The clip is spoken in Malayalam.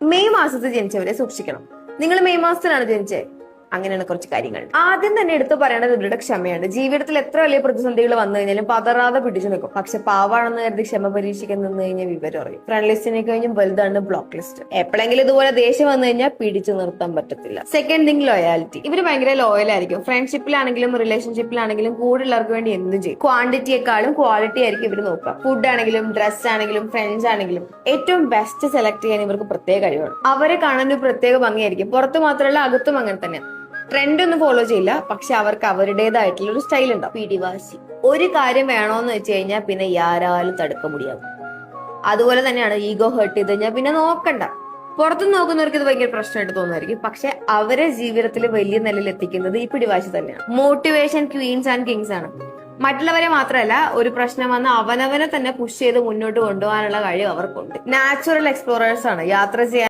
മെയ് മാസത്തിൽ ജനിച്ചവരെ സൂക്ഷിക്കണം. നിങ്ങൾ മെയ് മാസത്തിലാണ് ജനിച്ചത്, അങ്ങനെയാണ് കുറച്ച് കാര്യങ്ങൾ. ആദ്യം തന്നെ എടുത്തു പറയേണ്ടത് ഇവരുടെ ക്ഷമയാണ്. ജീവിതത്തിൽ എത്ര വലിയ പ്രതിസന്ധികൾ വന്നു കഴിഞ്ഞാലും പതറാതെ പിടിച്ചു നിൽക്കും. പക്ഷെ പാവാണെന്ന് കരുതി ക്ഷമ പരീക്ഷിക്കാൻ നിന്ന് കഴിഞ്ഞാൽ വിവരം അറിയും. ഫ്രണ്ട് ലിസ്റ്റിനെ കഴിഞ്ഞും വലുതാണ് ബ്ലോക്ക് ലിസ്റ്റ്. എപ്പോഴെങ്കിലും ഇതുപോലെ ദേഷ്യം വന്നു കഴിഞ്ഞാൽ പിടിച്ചു നിർത്താൻ പറ്റത്തില്ല. Second thing loyalty. ഇവര് ഭയങ്കര ലോയൽ ആയിരിക്കും. ഫ്രണ്ട്ഷിപ്പിലാണെങ്കിലും റിലേഷൻഷിപ്പിലാണെങ്കിലും കൂടുതലുള്ളവർക്ക് വേണ്ടി എന്തും ചെയ്യും. ക്വാണ്ടിറ്റിയെക്കാളും ക്വാളിറ്റി ആയിരിക്കും ഇവർ നോക്കുക. ഫുഡ് ആണെങ്കിലും ഡ്രസ് ആണെങ്കിലും ഫ്രണ്ട്സ് ആണെങ്കിലും ഏറ്റവും ബെസ്റ്റ് സെലക്ട് ചെയ്യാൻ ഇവർക്ക് പ്രത്യേക കഴിവാണ്. അവരെ കാണാൻ ഒരു പ്രത്യേക ഭംഗിയായിരിക്കും. പുറത്ത് മാത്രമല്ല അകത്തും അങ്ങനെ തന്നെ. ട്രെൻഡ് ഒന്നും ഫോളോ ചെയ്യില്ല, പക്ഷെ അവർക്ക് അവരുടേതായിട്ടുള്ള ഒരു സ്റ്റൈൽ ഉണ്ടാവും. പിടിവാശി. ഒരു കാര്യം വേണോന്ന് വെച്ച് കഴിഞ്ഞാൽ പിന്നെ ആരാലും തടുക്ക മുടിയാകും. അതുപോലെ തന്നെയാണ് ഈഗോ ഹേർട്ട് ചെയ്ത് കഴിഞ്ഞാൽ പിന്നെ നോക്കണ്ട. പുറത്തുനിന്ന് നോക്കുന്നവർക്ക് ഇത് ഭയങ്കര പ്രശ്നമായിട്ട് തോന്നുമായിരിക്കും, പക്ഷെ അവരെ ജീവിതത്തിൽ വലിയ നിലയിൽ എത്തിക്കുന്നത് ഈ പിടിവാശി തന്നെയാണ്. മോട്ടിവേഷൻ ക്വീൻസ് ആൻഡ് കിങ്സ് ആണ്. മറ്റുള്ളവരെ മാത്രമല്ല, ഒരു പ്രശ്നം വന്ന് അവനവനെ തന്നെ പുഷ് ചെയ്ത് മുന്നോട്ട് കൊണ്ടുപോകാനുള്ള കഴിവ് അവർക്കുണ്ട്. നാച്ചുറൽ എക്സ്പ്ലോറേഴ്സ് ആണ്. യാത്ര ചെയ്യാൻ